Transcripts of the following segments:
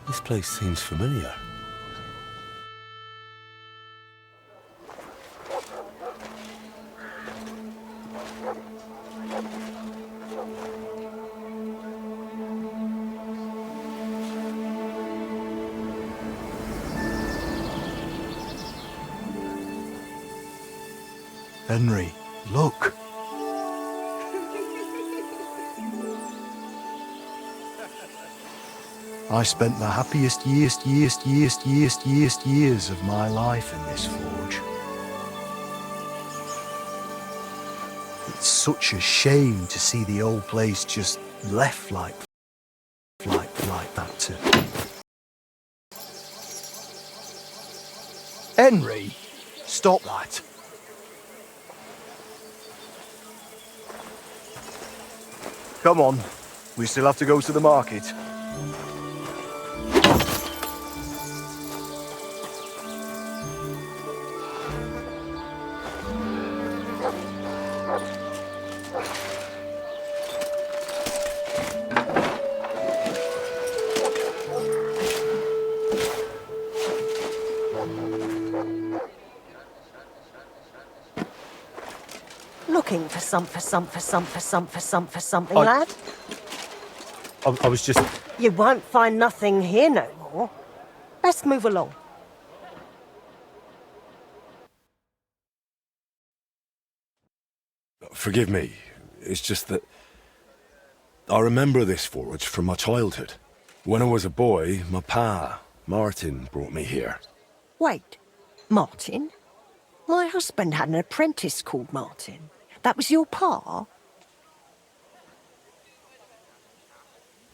This place seems familiar. Henry, look. I spent the happiest years of my life in this forge. It's such a shame to see the old place just left like that too. Henry, stop that. Come on, we still have to go to the market. Looking for something, lad? I was just... You won't find nothing here no more. Best move along. Forgive me. It's just that... I remember this forge from my childhood. When I was a boy, my pa, Martin, brought me here. Wait, Martin? My husband had an apprentice called Martin. That was your pa?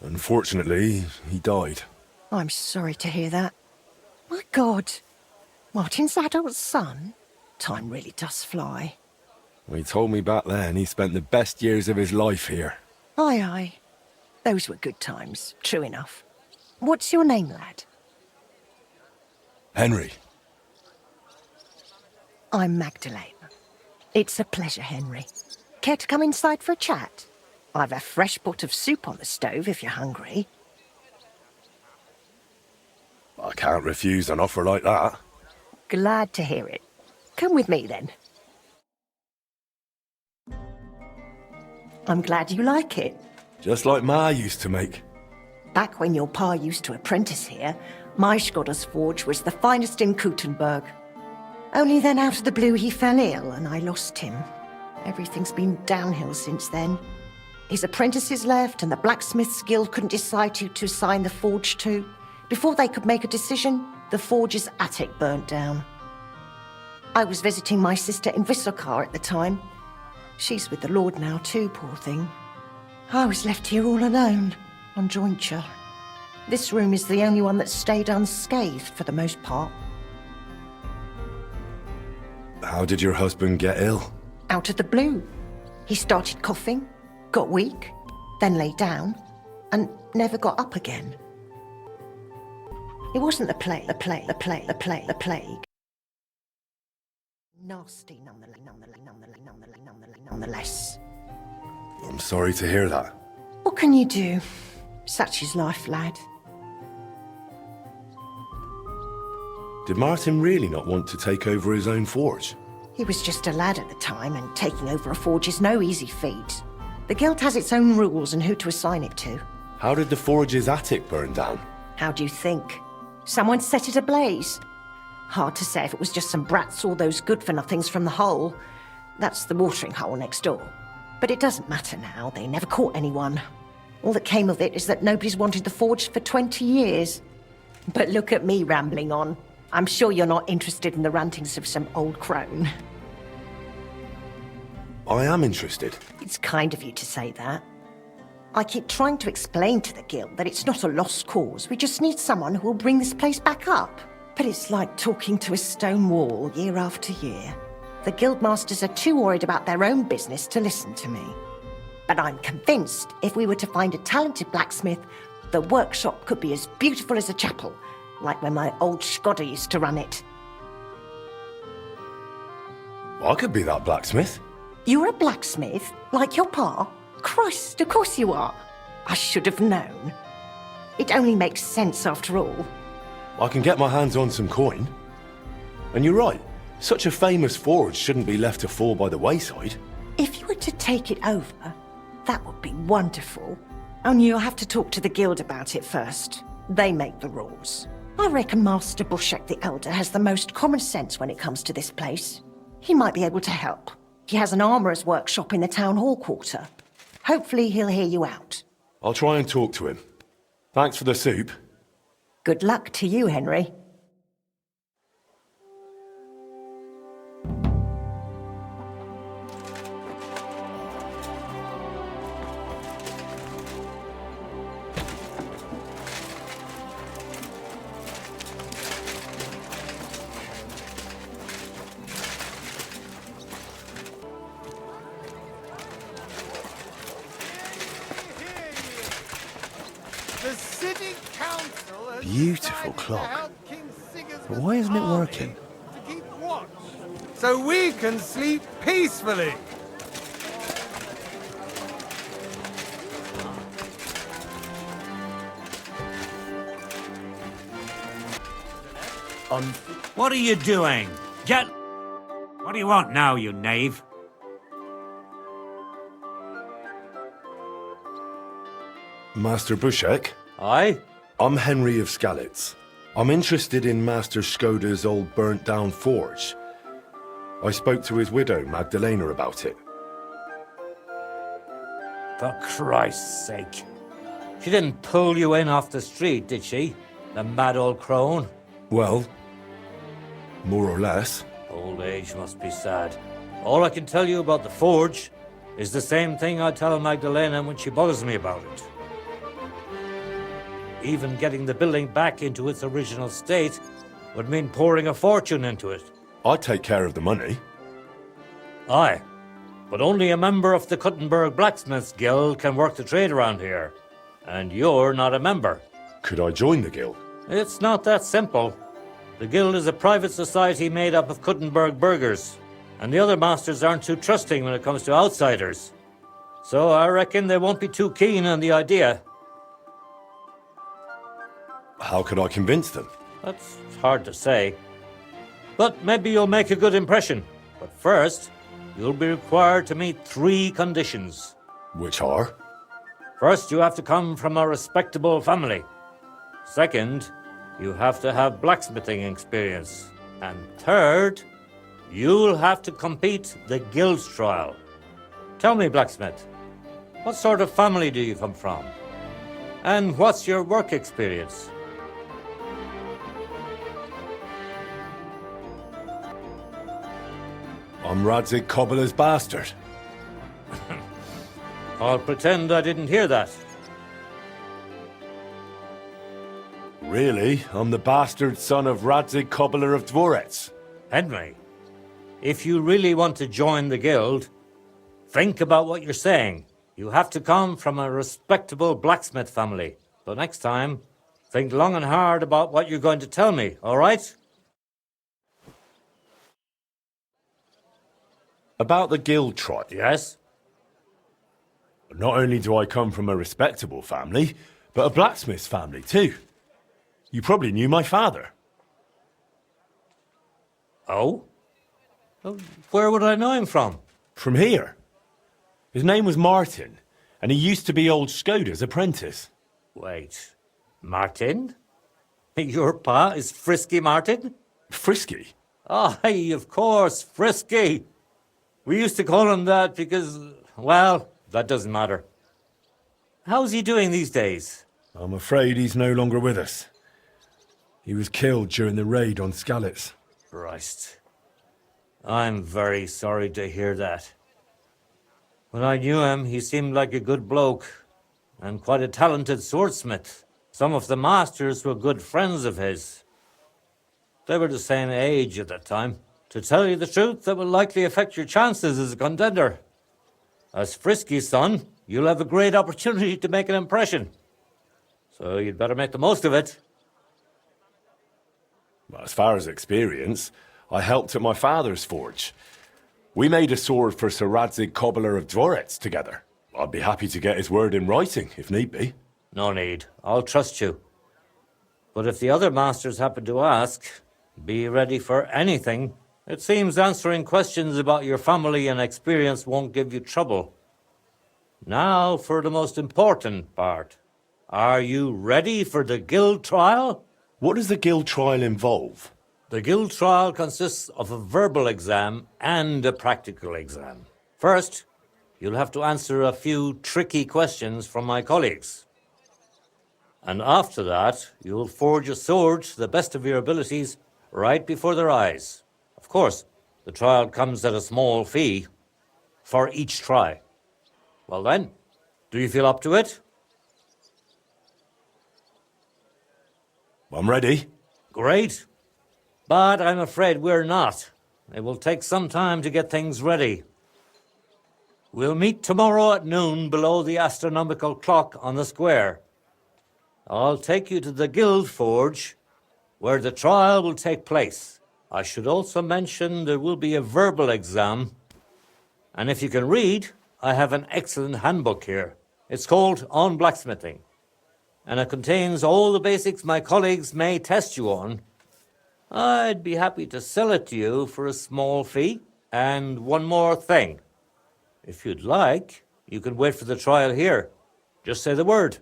Unfortunately, he died. I'm sorry to hear that. My God, Martin's adult son? Time really does fly. He told me back then he spent the best years of his life here. Aye, aye. Those were good times, true enough. What's your name, lad? Henry. I'm Magdalene. It's a pleasure, Henry. Care to come inside for a chat? I've a fresh pot of soup on the stove if you're hungry. I can't refuse an offer like that. Glad to hear it. Come with me, then. I'm glad you like it. Just like Ma used to make. Back when your pa used to apprentice here, my Skodder's forge was the finest in Kuttenberg. Only then out of the blue he fell ill and I lost him. Everything's been downhill since then. His apprentices left and the blacksmith's guild couldn't decide who to assign the forge to. Before they could make a decision, the forge's attic burnt down. I was visiting my sister in Visokar at the time. She's with the Lord now too, poor thing. I was left here all alone, on jointure. This room is the only one that stayed unscathed for the most part. How did your husband get ill? Out of the blue. He started coughing, got weak, then lay down, and never got up again. It wasn't the plague. Nasty nonetheless. I'm sorry to hear that. What can you do? Such is life, lad. Did Martin really not want to take over his own forge? He was just a lad at the time, and taking over a forge is no easy feat. The guild has its own rules and who to assign it to. How did the forge's attic burn down? How do you think? Someone set it ablaze. Hard to say if it was just some brats or those good-for-nothings from the hole. That's the watering hole next door. But it doesn't matter now, they never caught anyone. All that came of it is that nobody's wanted the forge for 20 years. But look at me rambling on. I'm sure you're not interested in the rantings of some old crone. I am interested. It's kind of you to say that. I keep trying to explain to the guild that it's not a lost cause. We just need someone who will bring this place back up. But it's like talking to a stone wall year after year. The guildmasters are too worried about their own business to listen to me. But I'm convinced if we were to find a talented blacksmith, the workshop could be as beautiful as a chapel, like when my old Skodder used to run it. I could be that blacksmith. You're a blacksmith, like your pa? Christ, of course you are. I should have known. It only makes sense after all. I can get my hands on some coin. And you're right, such a famous forge shouldn't be left to fall by the wayside. If you were to take it over, that would be wonderful. Only you'll have to talk to the guild about it first. They make the rules. I reckon Master Bushek the Elder has the most common sense when it comes to this place. He might be able to help. He has an armourer's workshop in the town hall quarter. Hopefully he'll hear you out. I'll try and talk to him. Thanks for the soup. Good luck to you, Henry. The city council has Beautiful decided to clock. help King Sigismund's But why isn't it army working? To keep watch, so we can sleep peacefully. What are you doing? Get... What do you want now, you knave? Master Bushek? Aye? I'm Henry of Skalitz. I'm interested in Master Skoda's old burnt-down forge. I spoke to his widow, Magdalena, about it. For Christ's sake. She didn't pull you in off the street, did she? The mad old crone? Well, more or less. Old age must be sad. All I can tell you about the forge is the same thing I tell Magdalena when she bothers me about it. Even getting the building back into its original state would mean pouring a fortune into it. I'd take care of the money. Aye, but only a member of the Kuttenberg Blacksmiths Guild can work the trade around here. And you're not a member. Could I join the guild? It's not that simple. The guild is a private society made up of Kuttenberg burghers, and the other masters aren't too trusting when it comes to outsiders. So I reckon they won't be too keen on the idea. How could I convince them? That's hard to say. But maybe you'll make a good impression. But first, you'll be required to meet 3 conditions. Which are? First, you have to come from a respectable family. Second, you have to have blacksmithing experience. And third, you'll have to compete the guild's trial. Tell me, blacksmith, what sort of family do you come from? And what's your work experience? I'm Radzig Cobbler's bastard. I'll pretend I didn't hear that. Really? I'm the bastard son of Radzig Cobbler of Dvorets. Henry, if you really want to join the guild, think about what you're saying. You have to come from a respectable blacksmith family. So next time, think long and hard about what you're going to tell me, all right? About the guild trial. Yes? Not only do I come from a respectable family, but a blacksmith's family too. You probably knew my father. Oh? Well, where would I know him from? From here. His name was Martin, and he used to be old Skoda's apprentice. Wait, Martin? Your pa is Frisky Martin? Frisky? Aye, of course, Frisky. We used to call him that because, well, that doesn't matter. How's he doing these days? I'm afraid he's no longer with us. He was killed during the raid on Skalitz. Christ. I'm very sorry to hear that. When I knew him, he seemed like a good bloke and quite a talented swordsmith. Some of the masters were good friends of his. They were the same age at that time. To tell you the truth, that will likely affect your chances as a contender. As Frisky's son, you'll have a great opportunity to make an impression. So you'd better make the most of it. As far as experience, I helped at my father's forge. We made a sword for Sir Radzig Cobbler of Dvorets together. I'd be happy to get his word in writing, if need be. No need. I'll trust you. But if the other masters happen to ask, be ready for anything. It seems answering questions about your family and experience won't give you trouble. Now for the most important part. Are you ready for the guild trial? What does the guild trial involve? The guild trial consists of a verbal exam and a practical exam. First, you'll have to answer a few tricky questions from my colleagues. And after that, you'll forge a sword to the best of your abilities right before their eyes. Of course, the trial comes at a small fee for each try. Well then, do you feel up to it? I'm ready. Great. But I'm afraid we're not. It will take some time to get things ready. We'll meet tomorrow at noon below the astronomical clock on the square. I'll take you to the guild forge, where the trial will take place. I should also mention there will be a verbal exam. And if you can read, I have an excellent handbook here. It's called On Blacksmithing, and it contains all the basics my colleagues may test you on. I'd be happy to sell it to you for a small fee. And one more thing. If you'd like, you can wait for the trial here. Just say the word.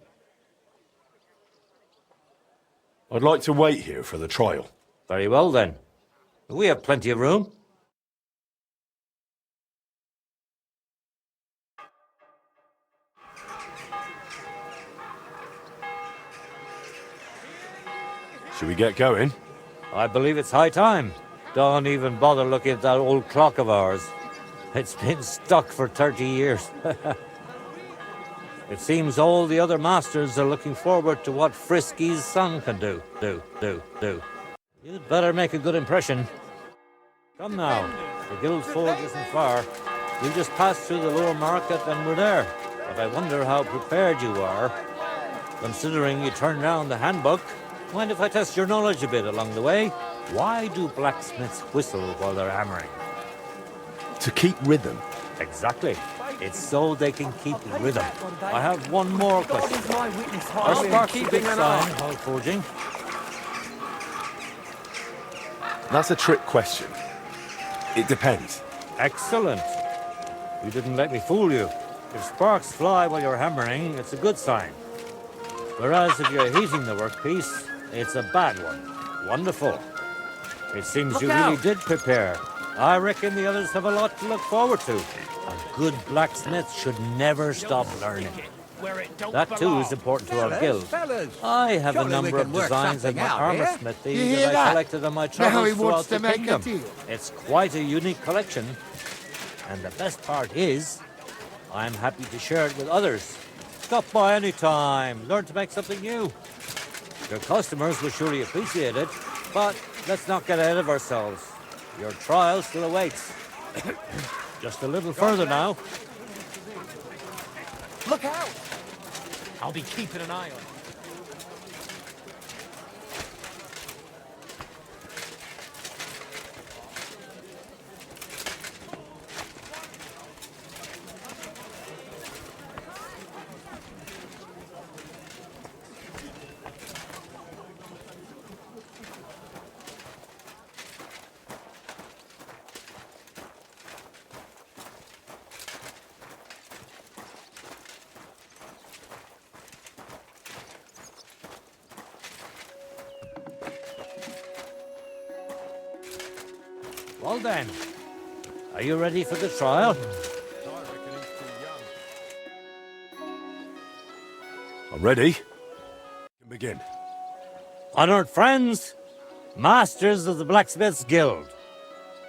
I'd like to wait here for the trial. Very well then. We have plenty of room. Should we get going? I believe it's high time. Don't even bother looking at that old clock of ours. It's been stuck for 30 years. It seems all the other masters are looking forward to what Frisky's son can do. You'd better make a good impression. Come now, the guild forge isn't far. We'll just pass through the lower market and we're there. But I wonder how prepared you are. Considering you turned down the handbook, mind if I test your knowledge a bit along the way? Why do blacksmiths whistle while they're hammering? To keep rhythm. Exactly. It's so they can keep rhythm. I have one more question. Are sparks a big sign while forging? That's a trick question. It depends. Excellent. You didn't let me fool you. If sparks fly while you're hammering, it's a good sign. Whereas if you're heating the workpiece, it's a bad one. Wonderful. It seems you really did prepare. I reckon the others have a lot to look forward to. A good blacksmith should never stop learning. That too is important to our guild. I have a number of designs in my armor smithy that I collected on my travels throughout the kingdom. It's quite a unique collection. And the best part is, I'm happy to share it with others. Stop by any time. Learn to make something new. Your customers will surely appreciate it, but let's not get ahead of ourselves. Your trial still awaits. Just a little further now. Look out! I'll be keeping an eye on it. Well then, are you ready for the trial? I'm ready. You can begin. Honored friends, masters of the Blacksmiths Guild,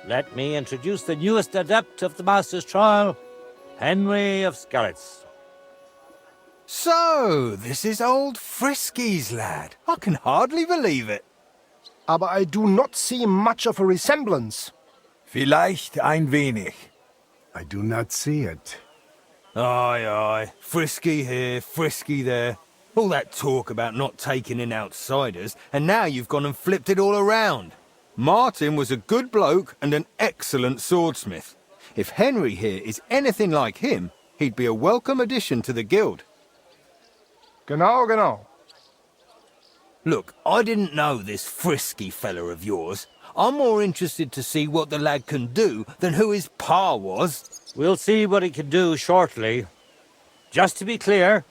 let me introduce the newest adept of the Master's Trial, Henry of Skalitz. So, this is old Frisky's lad. I can hardly believe it. Aber I do not see much of a resemblance. Vielleicht ein wenig. I do not see it. Aye, aye. Frisky here, Frisky there. All that talk about not taking in outsiders, and now you've gone and flipped it all around. Martin was a good bloke and an excellent swordsmith. If Henry here is anything like him, He'd be a welcome addition to the guild. Genau, genau. Look, I didn't know this frisky fella of yours. I'm more interested to see what the lad can do than who his pa was. We'll see what he can do shortly. Just to be clear,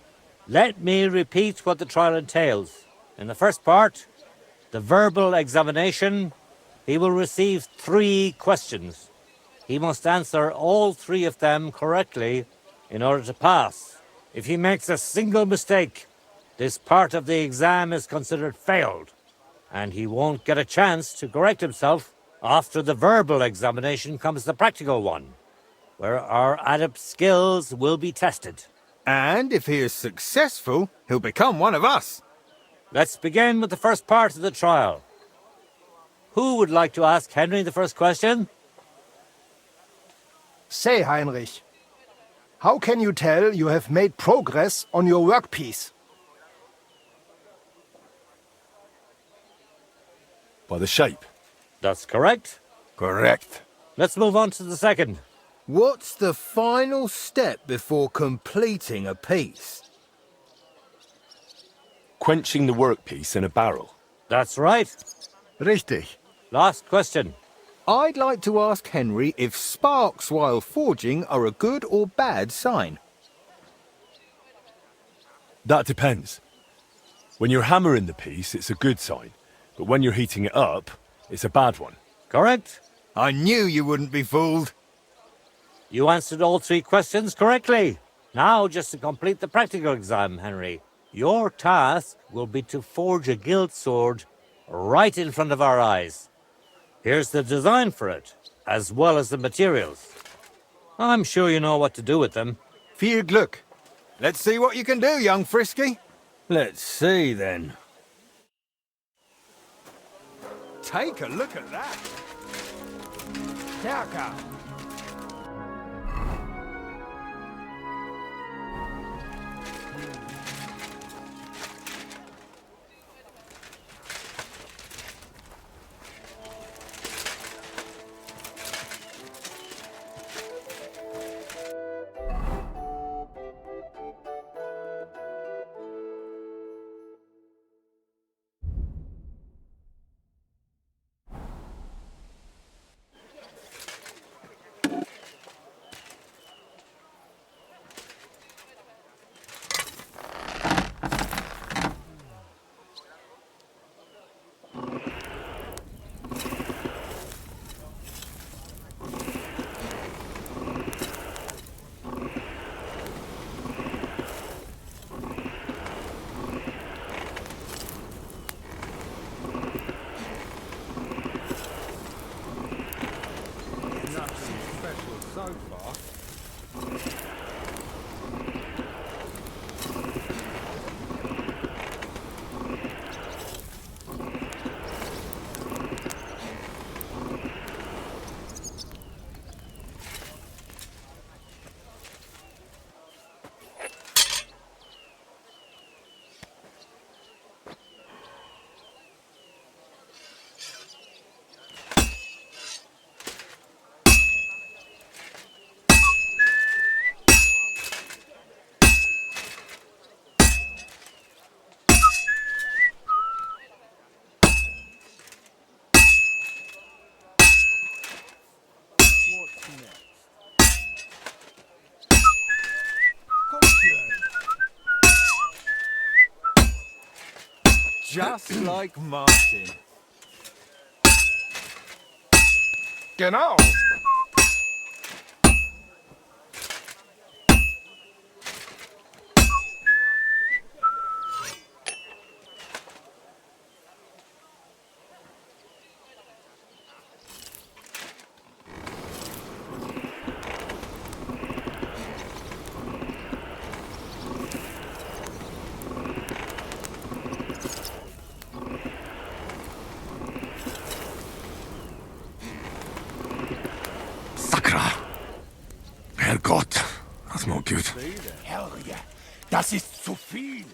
let me repeat what the trial entails. In the first part, the verbal examination, he will receive 3 questions. He must answer all 3 of them correctly in order to pass. If he makes a single mistake, this part of the exam is considered failed, and he won't get a chance to correct himself. After the verbal examination comes the practical one, where our adept skills will be tested. And if he is successful, he'll become one of us. Let's begin with the first part of the trial. Who would like to ask Henry the first question? Say, Heinrich, how can you tell you have made progress on your workpiece? By the shape. That's correct. Correct. Let's move on to the second. What's the final step before completing a piece? Quenching the workpiece in a barrel. That's right. Richtig. Last question. I'd like to ask Henry if sparks while forging are a good or bad sign. That depends. When you're hammering the piece, it's a good sign. But when you're heating it up, it's a bad one. Correct? I knew you wouldn't be fooled. You answered all 3 questions correctly. Now, just to complete the practical exam, Henry, your task will be to forge a guild sword right in front of our eyes. Here's the design for it, as well as the materials. I'm sure you know what to do with them. Viel Glück. Let's see what you can do, young Frisky. Let's see, then. Take a look at that. Stärker. Just like Martin. Genau. Herrgott, that's not good. Herrje, das ist zu viel.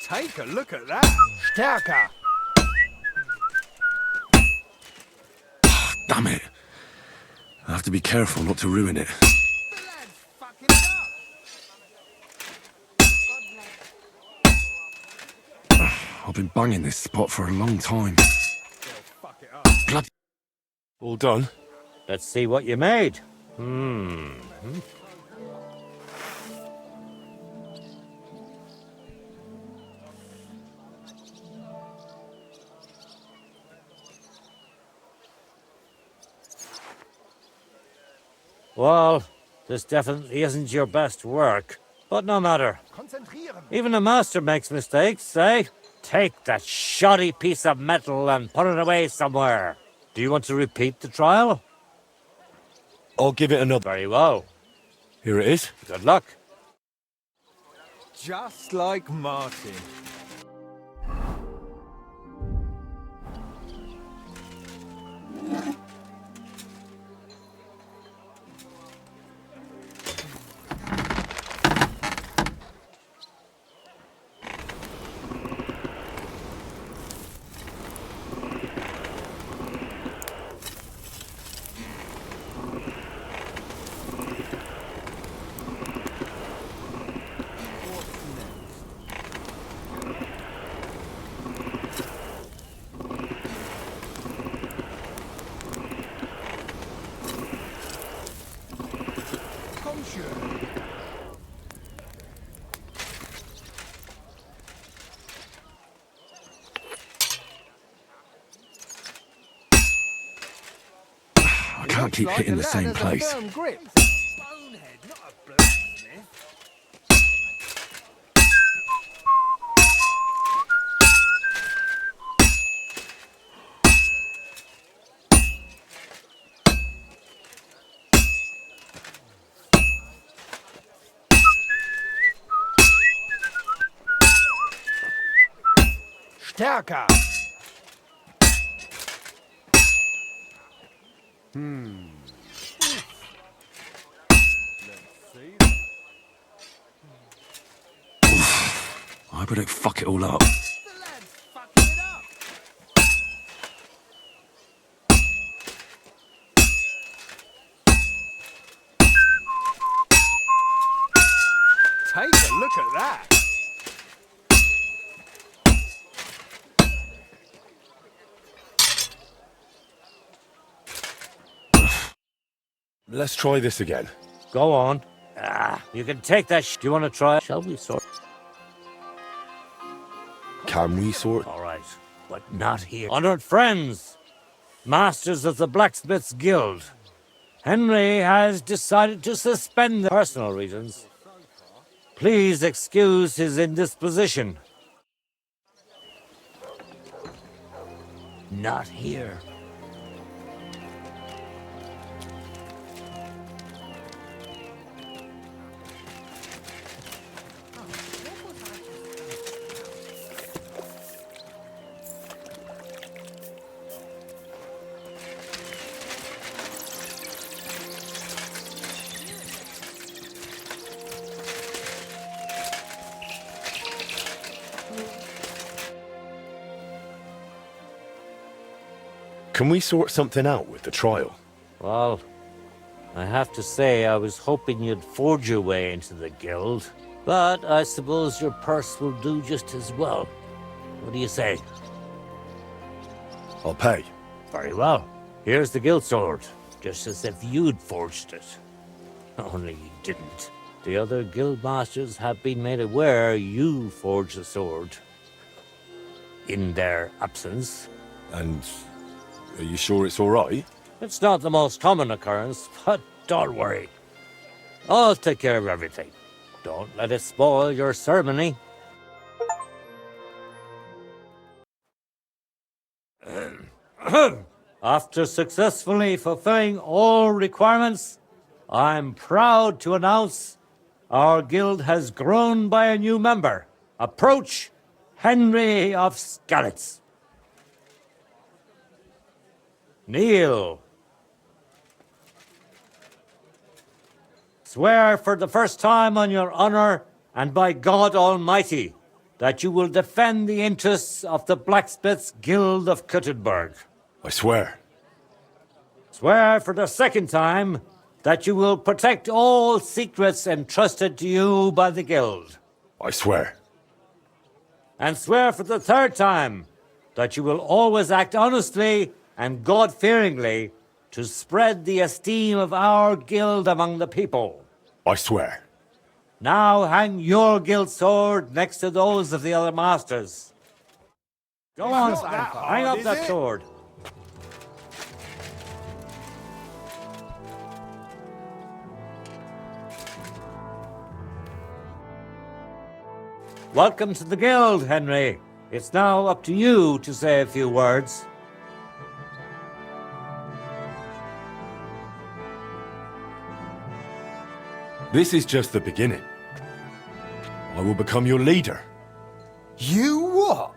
Take a look at that. Stärker. Damn it. I have to be careful not to ruin it. The lad's fucking it up. I've been banging this spot for a long time. Fuck it up. Blood. All done? Let's see what you made. Well, this definitely isn't your best work, but no matter. Konzentrieren. Even a master makes mistakes, eh? Take that shoddy piece of metal and put it away somewhere. Do you want to repeat the trial? I'll give it another. Very well. Here it is. Good luck. Just like Martin. I can't keep hitting the same place. Grip. Bonehead, not a blacksmith. Stärker. I better fuck it all up. The lad's fucking it up. Take a look at that. Let's try this again. Go on. You can take that. Do you want to try? Shall we sort? Can we sort? All right, but not here. Honored friends, masters of the Blacksmith's Guild, Henry has decided to suspend the personal reasons. Please excuse his indisposition. Not here. Can we sort something out with the trial? Well, I have to say I was hoping you'd forge your way into the guild, but I suppose your purse will do just as well. What do you say? I'll pay. Very well. Here's the guild sword, just as if you'd forged it. Only you didn't. The other guild masters have been made aware you forged the sword. In their absence. And are you sure it's all right? It's not the most common occurrence, but don't worry. I'll take care of everything. Don't let it spoil your ceremony. After successfully fulfilling all requirements, I'm proud to announce our guild has grown by a new member. Approach Henry of Skalitz. Kneel. Swear for the first time on your honor and by God Almighty that you will defend the interests of the Blacksmiths Guild of Kuttenberg. I swear. Swear for the second time that you will protect all secrets entrusted to you by the Guild. I swear. And swear for the third time that you will always act honestly and God-fearingly to spread the esteem of our guild among the people. I swear. Now hang your guild sword next to those of the other masters. Go on, hang up that sword. Welcome to the guild, Henry. It's now up to you to say a few words. This is just the beginning. I will become your leader. You what?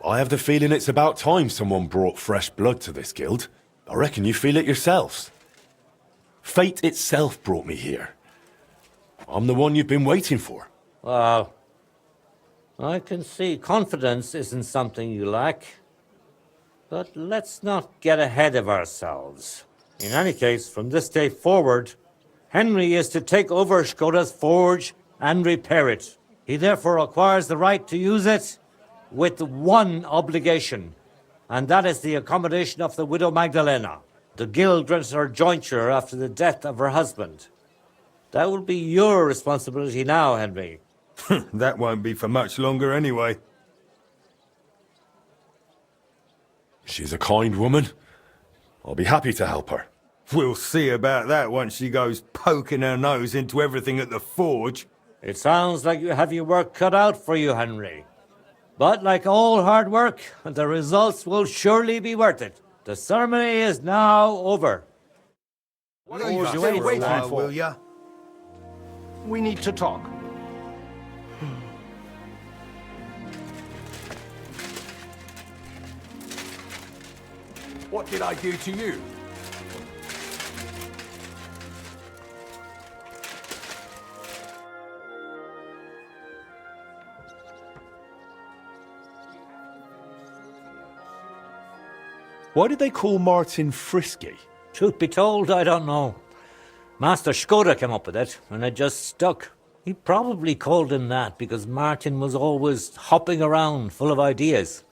I have the feeling it's about time someone brought fresh blood to this guild. I reckon you feel it yourselves. Fate itself brought me here. I'm the one you've been waiting for. Well, I can see confidence isn't something you lack. But let's not get ahead of ourselves. In any case, from this day forward, Henry is to take over Skoda's forge and repair it. He therefore acquires the right to use it with one obligation, and that is the accommodation of the widow Magdalena. The guild grants her jointure after the death of her husband. That will be your responsibility now, Henry. That won't be for much longer anyway. She's a kind woman. I'll be happy to help her. We'll see about that once she goes poking her nose into everything at the forge. It sounds like you have your work cut out for you, Henry. But like all hard work, the results will surely be worth it. The ceremony is now over. What are you still waiting for? Will ya? We need to talk. What did I do to you? Why did they call Martin Frisky? Truth be told, I don't know. Master Skoda came up with it, and it just stuck. He probably called him that because Martin was always hopping around full of ideas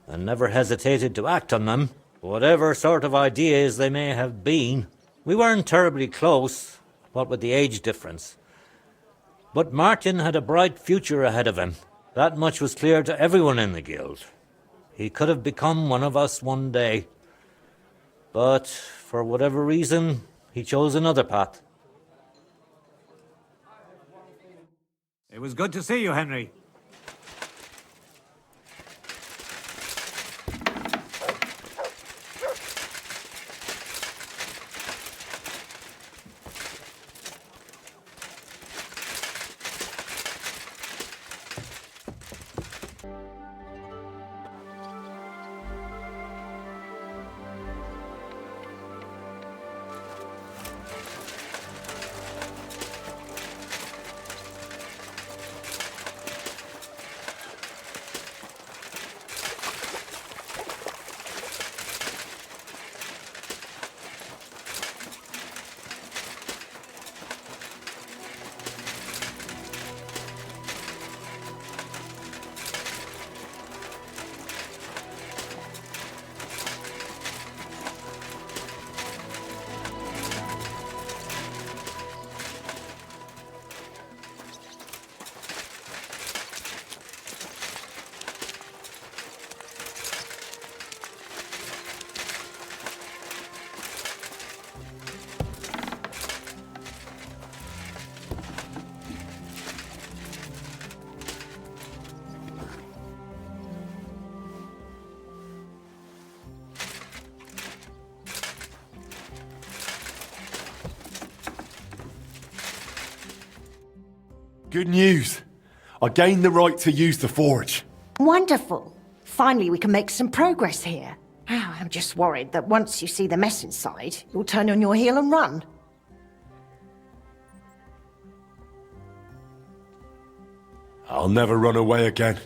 and never hesitated to act on them. Whatever sort of ideas they may have been. We weren't terribly close, what with the age difference. But Martin had a bright future ahead of him. That much was clear to everyone in the guild. He could have become one of us one day. But for whatever reason, he chose another path. It was good to see you, Henry. Good news. I gained the right to use the forge. Wonderful. Finally, we can make some progress here. I'm just worried that once you see the mess inside, you'll turn on your heel and run. I'll never run away again.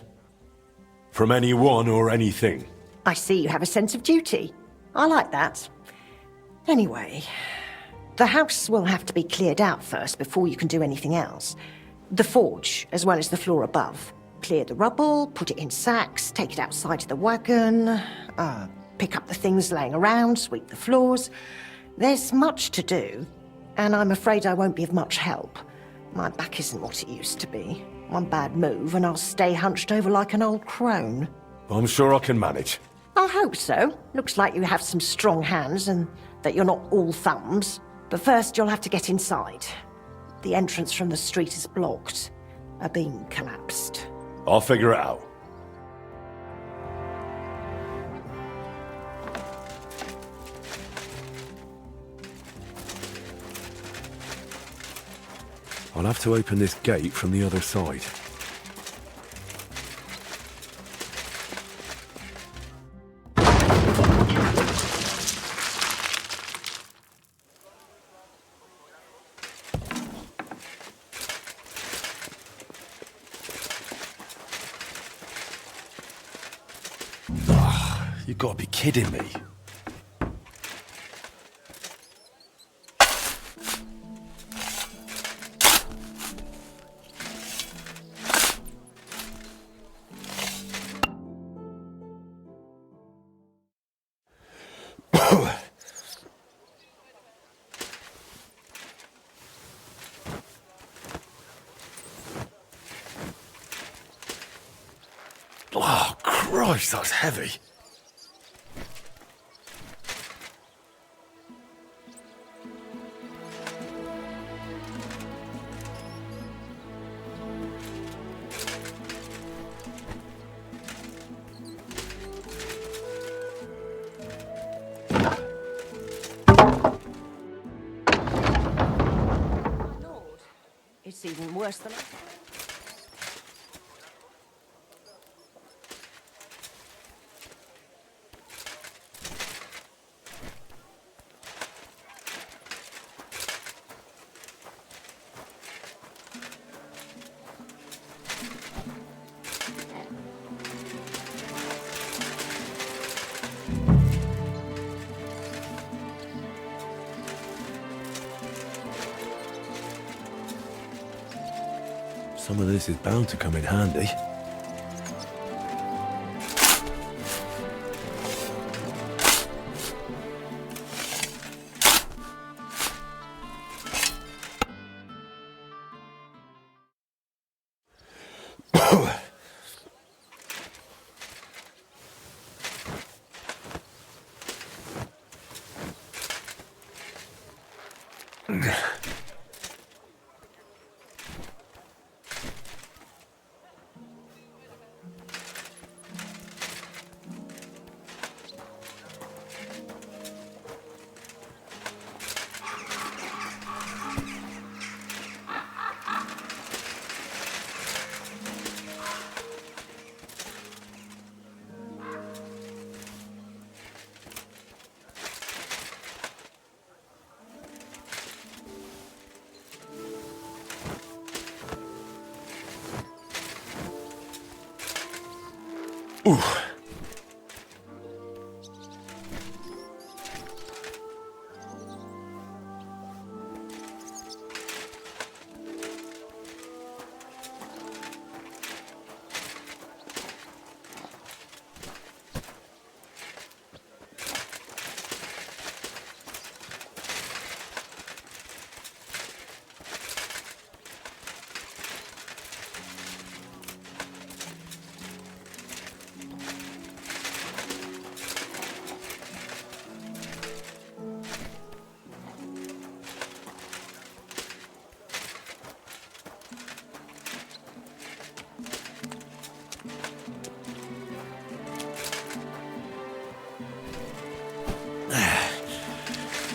From anyone or anything. I see you have a sense of duty. I like that. Anyway, the house will have to be cleared out first before you can do anything else. The forge, as well as the floor above. Clear the rubble, put it in sacks, take it outside to the wagon, pick up the things laying around, sweep the floors. There's much to do, and I'm afraid I won't be of much help. My back isn't what it used to be. One bad move and I'll stay hunched over like an old crone. I'm sure I can manage. I hope so. Looks like you have some strong hands and that you're not all thumbs. But first you'll have to get inside. The entrance from the street is blocked. A beam collapsed. I'll figure it out. I'll have to open this gate from the other side. You gotta be kidding me. Oh, Christ, that's heavy. Lord, it's even worse than I thought. Some of this is bound to come in handy. Ooh.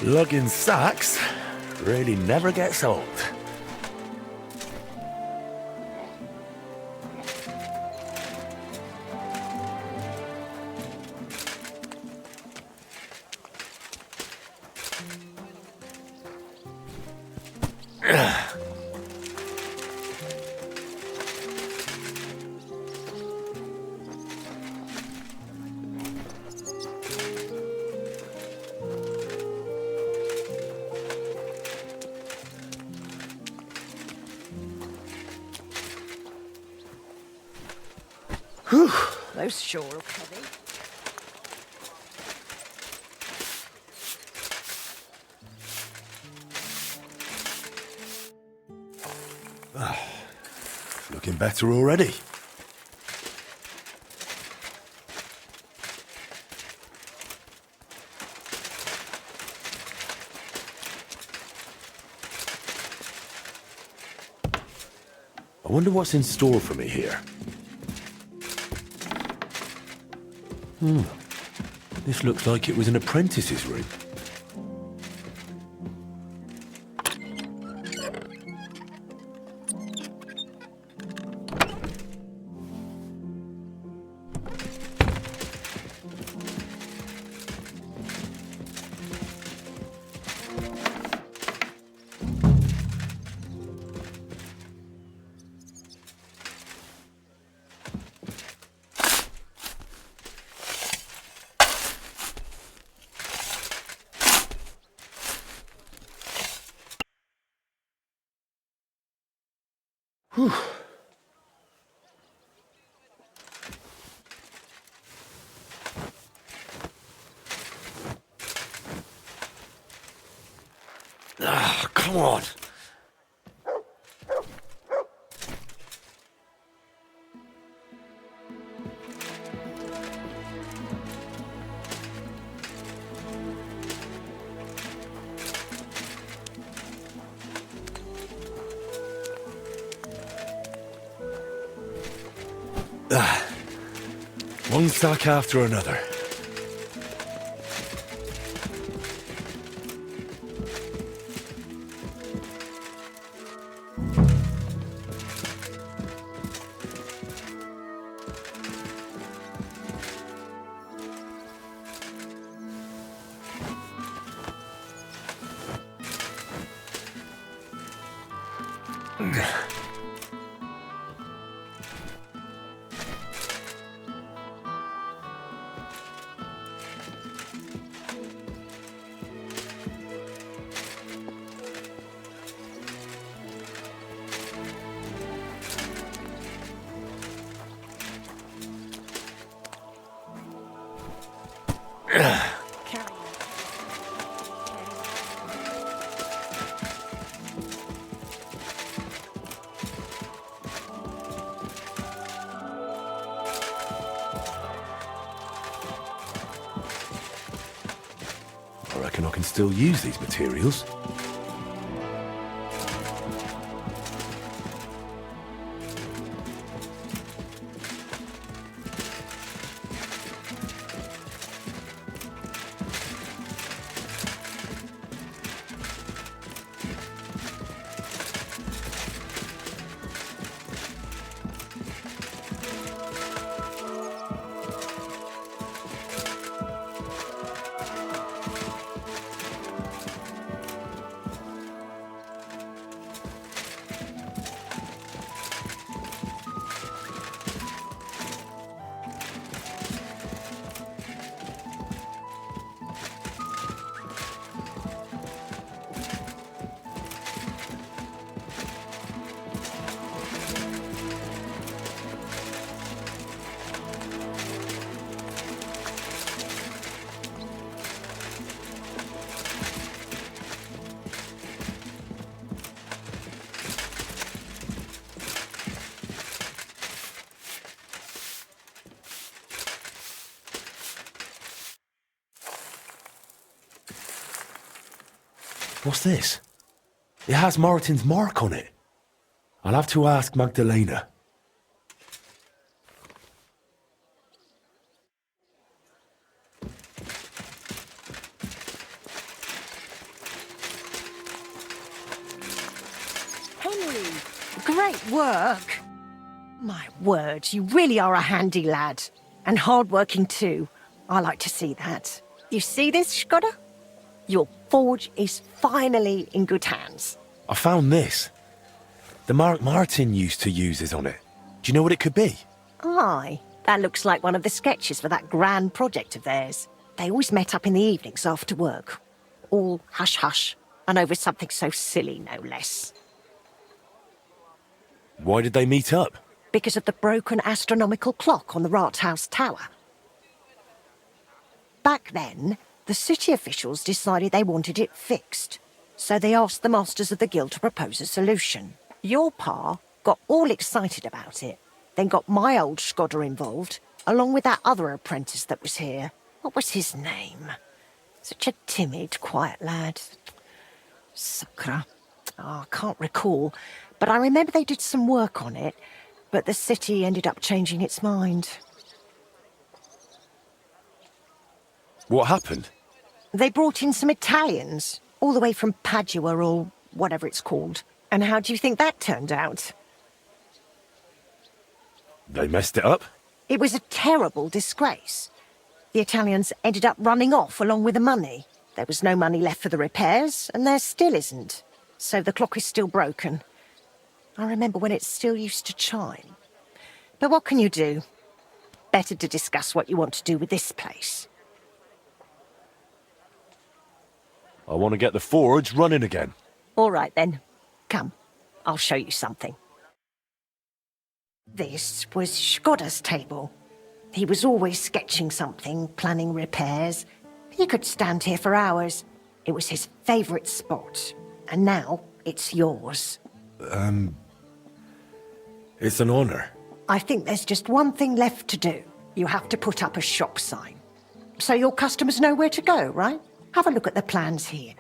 Lugging sacks really never gets old. Those sure look heavy. Looking better already. I wonder what's in store for me here. This looks like it was an apprentice's room. Whew. Ah, come on. One sack after another. I reckon I can still use these materials. What's this? It has Martin's mark on it. I'll have to ask Magdalena. Henry, great work. My word, you really are a handy lad. And hard-working too. I like to see that. You see this, Skoda? Your forge is finally in good hands. I found this. The mark Martin used to use is on it. Do you know what it could be? Aye, that looks like one of the sketches for that grand project of theirs. They always met up in the evenings after work. All hush-hush, and over something so silly, no less. Why did they meet up? because of the broken astronomical clock on the Rathaus Tower. Back then, the city officials decided they wanted it fixed, so they asked the masters of the guild to propose a solution. Your pa got all excited about it, then got my old Skodder involved, along with that other apprentice that was here. What was his name? Such a timid, quiet lad. Sakra. Oh, I can't recall, but I remember they did some work on it, but the city ended up changing its mind. What happened? They brought in some Italians, all the way from Padua or whatever it's called. And how do you think that turned out? They messed it up? It was a terrible disgrace. The Italians ended up running off along with the money. There was no money left for the repairs, and there still isn't. So the clock is still broken. I remember when it still used to chime. But what can you do? Better to discuss what you want to do with this place. I want to get the forge running again. All right, then. Come, I'll show you something. This was Skodder's table. He was always sketching something, planning repairs. He could stand here for hours. It was his favourite spot. And now it's yours. It's an honor. I think there's just one thing left to do. You have to put up a shop sign. So your customers know where to go, right? Have a look at the plans here.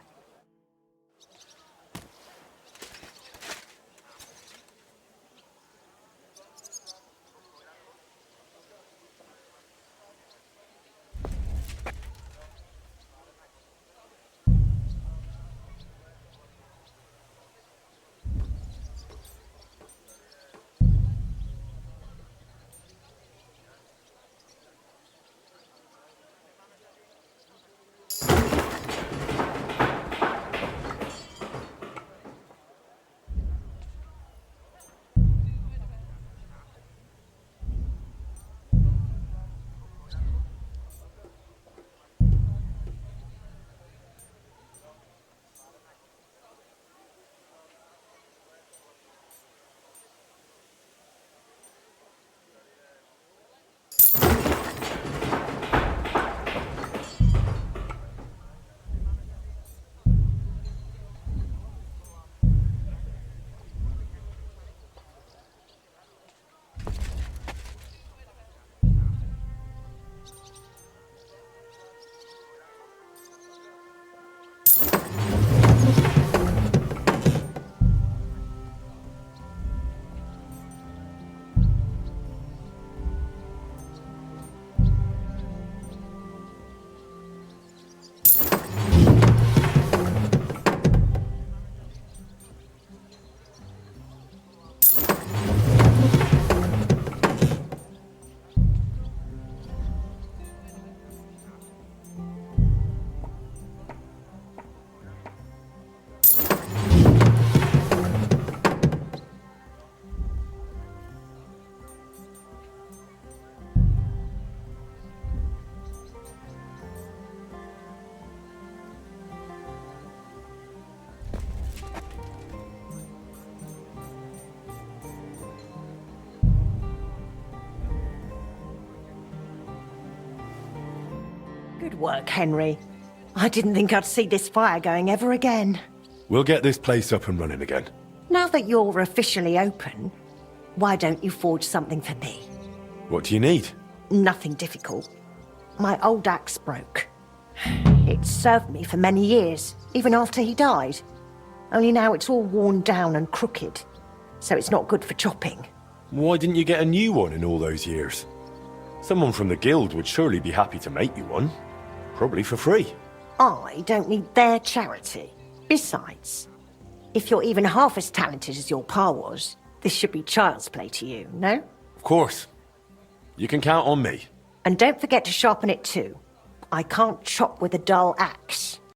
Good work, Henry. I didn't think I'd see this fire going ever again. We'll get this place up and running again. Now that you're officially open, why don't you forge something for me? What do you need? Nothing difficult. My old axe broke. It served me for many years, even after he died. Only now it's all worn down and crooked, so it's not good for chopping. Why didn't you get a new one in all those years? Someone from the guild would surely be happy to make you one. Probably for free. I don't need their charity. Besides, if you're even half as talented as your pa was, this should be child's play to you, no? Of course. You can count on me. And don't forget to sharpen it too. I can't chop with a dull axe.